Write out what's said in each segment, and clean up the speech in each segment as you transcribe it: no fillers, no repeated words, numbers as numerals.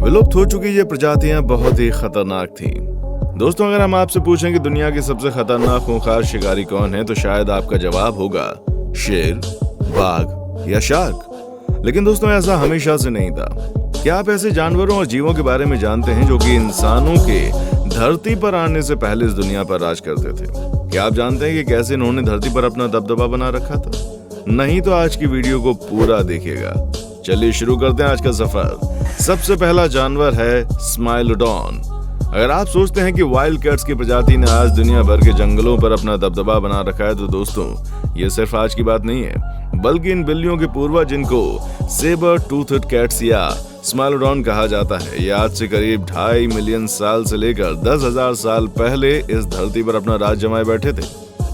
विलुप्त हो चुकी ये प्रजातियां बहुत ही खतरनाक थीं। दोस्तों, अगर हम आपसे पूछें कि दुनिया की सबसे खतरनाक खूंखार शिकारी कौन है, तो शायद आपका जवाब होगा शेर, बाघ या शार्क। लेकिन दोस्तों, ऐसा हमेशा से नहीं था। क्या आप ऐसे जानवरों और जीवों के बारे में जानते हैं जो कि इंसानों के धरती पर आने से पहले इस दुनिया पर राज करते थे? क्या आप जानते हैं कि कैसे इन्होंने धरती पर अपना दबदबा बना रखा था? नहीं तो आज की वीडियो को पूरा देखिएगा। चलिए शुरू करते हैं आज का सफर। सबसे पहला जानवर है स्माइलोडॉन। अगर आप सोचते हैं कि वाइल्ड कैट्स की प्रजाति ने आज दुनिया भर के जंगलों पर अपना दबदबा बना रखा है, तो दोस्तों ये सिर्फ आज की बात नहीं है, बल्कि इन बिल्लियों के पूर्वज, जिनको सेबर टूथड कैट्स या स्माइलोडॉन कहा जाता है, ये आज से करीब 2.5 मिलियन साल से लेकर 10,000 साल पहले इस धरती पर अपना राज जमाए बैठे थे।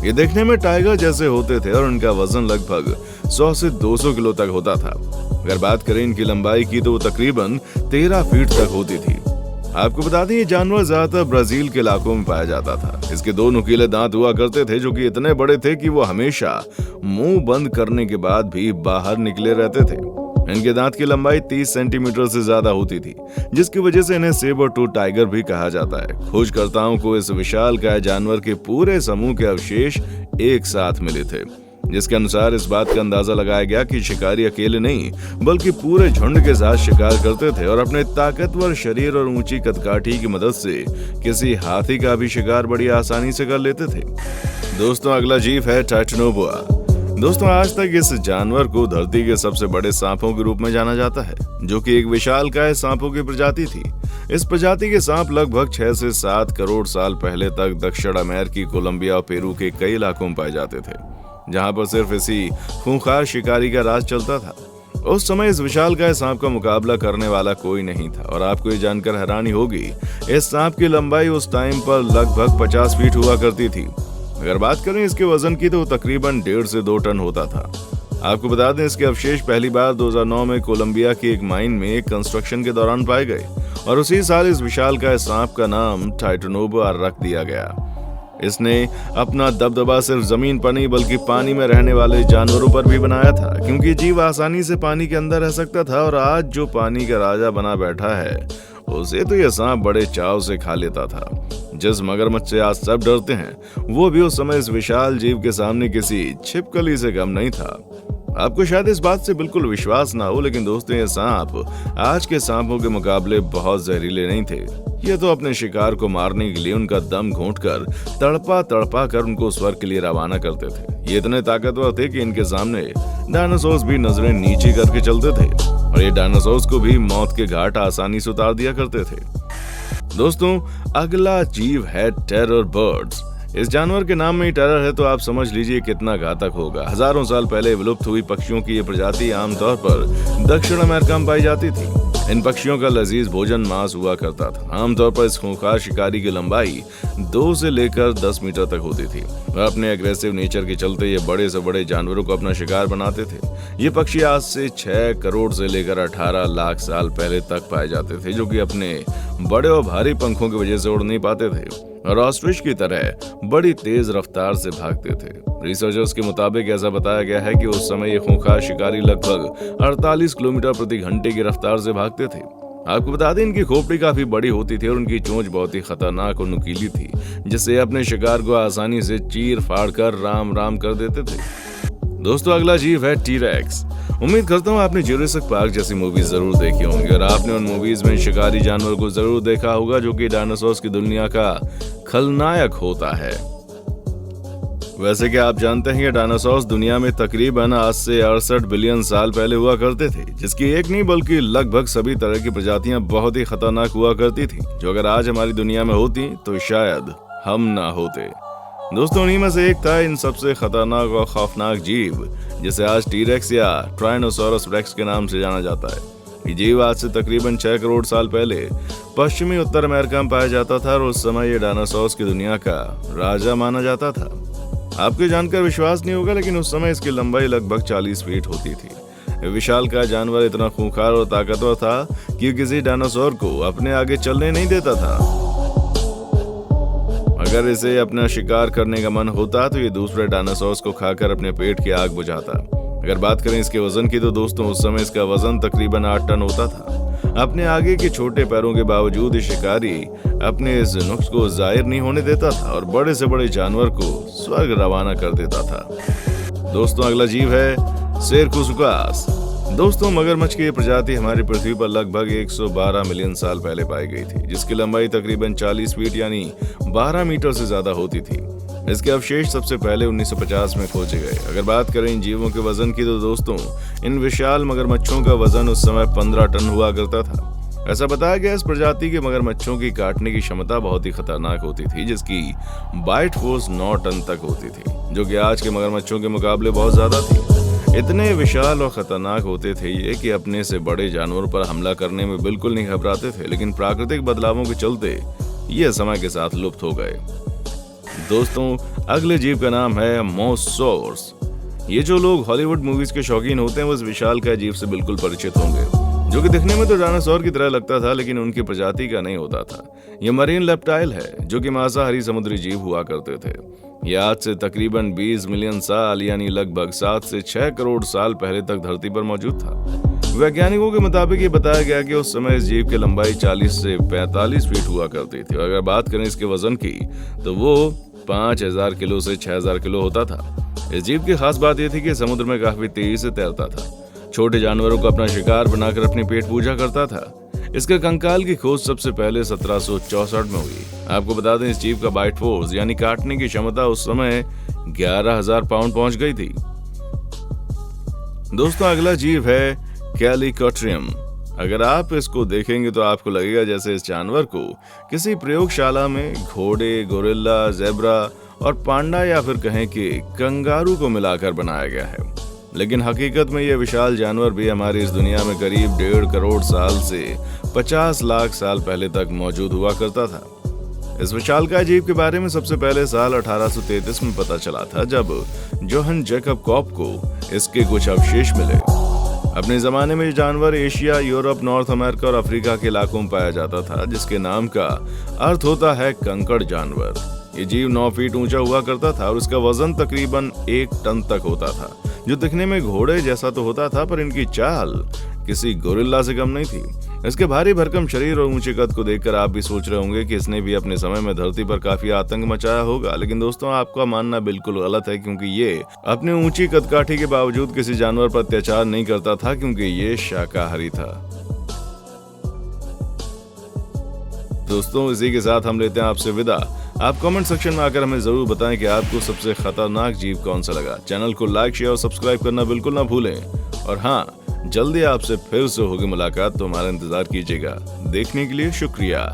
ये देखने में टाइगर जैसे होते थे और उनका वजन लगभग 100 से 200 किलो तक होता था। अगर बात करें इनकी लंबाई की, तो वो तकरीबन 13 फीट तक होती थी। आपको बता दें, ये जानवर ज्यादातर ब्राजील के इलाकों में पाया जाता था। इसके 2 नुकीले दांत हुआ करते थे, जो कि इतने बड़े थे कि वो हमेशा मुंह बंद करने के बाद भी बाहर निकले रहते थे। इनके दांत की लंबाई 30 सेंटीमीटर से ज्यादा होती थी, जिसकी वजह से इन्हें सेबर टूथ टाइगर भी कहा जाता है। खोजकर्ताओं को इस विशालकाय जानवर के पूरे समूह के अवशेष एक साथ मिले थे, जिसके अनुसार इस बात का अंदाजा लगाया गया कि शिकारी अकेले नहीं, बल्कि पूरे झुंड के साथ शिकार करते थे और अपने ताकतवर शरीर और ऊंची कदकाठी की मदद से किसी हाथी का भी शिकार बड़ी आसानी से कर लेते थे। दोस्तों, अगला जीव है टाइटेनोबोआ। दोस्तों, आज तक इस जानवर को धरती के सबसे बड़े सांपों के रूप में जाना जाता है, जो कि एक विशालकाय सांपों की प्रजाति थी। इस प्रजाति के सांप लगभग 6 से 7 करोड़ साल पहले तक दक्षिण अमेरिकी, कोलंबिया और पेरू के कई इलाकों में पाए जाते थे, जहां पर सिर्फ इसी खूंखार शिकारी का राज चलता था। उस समय इस विशालकाय सांप का मुकाबला करने वाला कोई नहीं था, और आपको ये जानकर हैरानी होगी, इस सांप की लंबाई उस टाइम पर लगभग 50 फीट हुआ करती थी। अगर बात करें इसके वजन की, तो वो तकरीबन 1.5 से 2 टन होता था। आपको बता दें, इसके अवशेष पहली बार 2009 में कोलंबिया की एक माइन में कंस्ट्रक्शन के दौरान पाए गए, और उसी साल इस विशालकाय सांप का नाम टाइटेनोबोआ रख दिया गया। इसने अपना दबदबा सिर्फ जमीन पर नहीं, बल्कि पानी में रहने वाले जानवरों पर भी बनाया था, क्योंकि जीव आसानी से पानी के अंदर रह सकता था। और आज जो पानी का राजा बना बैठा है, उसे तो यह सांप बड़े चाव से खा लेता था। जिस मगरमच्छ से आज सब डरते हैं, वो भी उस समय इस विशाल जीव के सामने किसी छिपकली से कम नहीं था। आपको शायद इस बात से बिल्कुल विश्वास ना हो, लेकिन दोस्तों, ये सांप आज के सांपों के मुकाबले बहुत जहरीले नहीं थे। ये तो अपने शिकार को मारने के लिए उनका दम घोंटकर तड़पा कर उनको स्वर्ग के लिए रवाना करते थे। ये इतने ताकतवर थे कि इनके सामने डायनासोर्स भी नजरें नीचे करके चलते थे, और ये डायनासोर्स को भी मौत के घाट आसानी से उतार दिया करते थे। दोस्तों, अगला जीव है टेरर बर्ड्स। इस जानवर के नाम में ही टेरर है, तो आप समझ लीजिए कितना घातक होगा। हजारों साल पहले विलुप्त हुई पक्षियों की ये प्रजाति आमतौर पर दक्षिण अमेरिका में पाई जाती थी। इन पक्षियों का लजीज भोजन मांस हुआ करता था। आमतौर पर इस खूंखार शिकारी की लंबाई 2 से लेकर 10 मीटर तक होती थी, और अपने एग्रेसिव नेचर के चलते ये बड़े से बड़े जानवरों को अपना शिकार बनाते थे। ये पक्षी आज से 6 करोड़ से लेकर 18 लाख साल पहले तक पाए जाते थे, जो कि अपने बड़े और भारी पंखों की वजह से उड़ नहीं पाते थे और ऑस्ट्रिच की तरह बड़ी तेज रफ्तार से भागते थे। रिसर्चर्स के मुताबिक ऐसा बताया गया है कि उस समय ये खूंखार शिकारी लगभग 48 किलोमीटर प्रति घंटे की रफ्तार से भागते थे। आपको बता दें, इनकी खोपड़ी काफी बड़ी होती थी और उनकी चोंच बहुत ही खतरनाक और नुकीली थी, जिससे अपने शिकार को आसानी से चीर फाड़ कर राम राम कर देते थे। दोस्तों, अगला जीव है टी-रेक्स। उम्मीद करता हूँ आपने जुरासिक पार्क जैसी मूवीज जरूर देखी होंगी, और आपने उन मूवीज में शिकारी जानवर को जरूर देखा होगा, जो कि डायनासोर्स की दुनिया का खलनायक होता है। वैसे कि आप जानते हैं कि डायनासोर्स दुनिया में तकरीबन आज से 68 बिलियन साल पहले हुआ करते थे, जिसकी एक नहीं बल्कि लगभग सभी तरह की प्रजातियां बहुत ही खतरनाक हुआ करती थी, जो अगर आज हमारी दुनिया में होती तो शायद हम ना होते। दोस्तों, उन्हीं में से एक था इन सबसे खतरनाक और खौफनाक जीव, जिसे आज टी-रेक्स या ट्राइनोसोरस रेक्स के नाम से जाना जाता है। ये जीव आज से तकरीबन 6 करोड़ साल पहले पश्चिमी उत्तर अमेरिका में पाया जाता था, और उस समय ये डायनासोर्स की दुनिया का राजा माना जाता था। आपको जानकर विश्वास नहीं होगा, लेकिन उस समय इसकी लंबाई लगभग 40 फीट होती थी। विशालकाय जानवर इतना खूंखार और ताकतवर था कि किसी डायनासोर को अपने आगे चलने नहीं देता था। अगर इसे अपना शिकार करने का मन होता, तो ये दूसरे डायनासोर्स को खाकर अपने पेट की आग बुझाता। अगर बात करें इसके वजन की, तो दोस्तों उस समय इसका वजन तकरीबन 8 टन होता था। अपने आगे के छोटे पैरों के बावजूद शिकारी अपने इस नुक्स को जाहिर नहीं होने देता था और बड़े से बड़े जानवर को स्वर्ग रवाना कर देता था। दोस्तों, अगला जीव है सेरखुसुकास। दोस्तों, मगरमच्छ की ये प्रजाति हमारी पृथ्वी पर लगभग 112 मिलियन साल पहले पाई गई थी, जिसकी लंबाई तकरीबन 40 फीट यानी 12 मीटर से ज्यादा होती थी। इसके अवशेष सबसे पहले 1950 में खोजे गए। अगर बात करें इन जीवों के वजन की तो दोस्तों, इन विशाल मगरमच्छों का वजन उस समय 15 टन हुआ करता था। ऐसा बताया गया इस प्रजाति के मगरमच्छों की काटने की क्षमता बहुत ही खतरनाक होती थी, जिसकी बाइट फोर्स 9 टन तक होती थी, जो कि आज के मगरमच्छों के मुकाबले बहुत ज्यादा थी। इतने विशाल और खतरनाक होते थे ये कि अपने से बड़े जानवरों पर हमला करने में बिल्कुल नहीं घबराते थे, लेकिन प्राकृतिक बदलावों के चलते ये समय के साथ लुप्त हो गए। दोस्तों, अगले जीव का नाम है मोसोर्स। ये जो लोग हॉलीवुड मूवीज के शौकीन होते हैं वो इस विशालकाय जीव से बिल्कुल परिचित होंगे, जो कि दिखने में तो डायनासोर की तरह लगता था, लेकिन उनकी प्रजाति का नहीं होता था। ये मरीन लेप्टाइल है, जो कि मांसाहारी समुद्री जीव हुआ करते थे। ये आज से तकरीबन 20 मिलियन साल यानी लगभग 7 से 6 करोड़ साल पहले तक धरती पर मौजूद था। वैज्ञानिकों के मुताबिक ये बताया गया कि उस समय इस जीव की लंबाई 40 से 45 फीट हुआ करती थी। अगर बात करें इसके वजन की तो वो 5000 किलो से 6000 किलो होता था। इस जीव की खास बात यह थी कि समुद्र में काफी तेजी से तैरता था, छोटे जानवरों को अपना शिकार बनाकर अपनी पेट पूजा करता था। इसके कंकाल की खोज सबसे पहले 1764 में हुई। आपको बता दें, इस जीव का बाइट फोर्स यानी काटने की क्षमता उस समय 11,000 पाउंड पहुंच गई थी। दोस्तों, अगला जीव है कैलिकोट्रियम। अगर आप इसको देखेंगे तो आपको लगेगा जैसे इस जानवर को किसी प्रयोगशाला में घोड़े, गोरिल्ला, जेब्रा और पांडा या फिर कहें कि कंगारू को मिलाकर बनाया गया है, लेकिन हकीकत में यह विशाल जानवर भी हमारी इस दुनिया में करीब 1.5 करोड़ साल से 50 लाख साल पहले तक मौजूद हुआ करता था। इस विशालकाय जीव के बारे में सबसे पहले साल 1833 में पता चला था, जब जोहन जैकब कॉप को इसके कुछ अवशेष मिले। अपने जमाने में ये जानवर एशिया, यूरोप, नॉर्थ अमेरिका और अफ्रीका के इलाकों में पाया जाता था, जिसके नाम का अर्थ होता है कंकड़ जानवर। ये जीव 9 फीट ऊंचा हुआ करता था और इसका वजन तकरीबन 1 टन तक होता था, जो दिखने में घोड़े जैसा तो होता था, पर इनकी चाल किसी गोरिल्ला से कम नहीं थी। इसके भारी भरकम शरीर और ऊंचे कद को देखकर आप भी सोच रहे होंगे कि इसने भी अपने समय में धरती पर काफी आतंक मचाया होगा, लेकिन दोस्तों, आपका मानना बिल्कुल गलत है, क्योंकि ये अपने ऊंची कदकाठी के बावजूद किसी जानवर पर अत्याचार नहीं करता था, क्योंकि ये शाकाहारी था। दोस्तों, इसी के साथ हम लेते हैं आपसे विदा। आप कमेंट सेक्शन में आकर हमें जरूर बताएं कि आपको सबसे खतरनाक जीव कौन सा लगा। चैनल को लाइक, शेयर और सब्सक्राइब करना बिल्कुल ना भूलें। और हाँ, जल्दी आपसे फिर से होगी मुलाकात, तो हमारा इंतजार कीजिएगा। देखने के लिए शुक्रिया।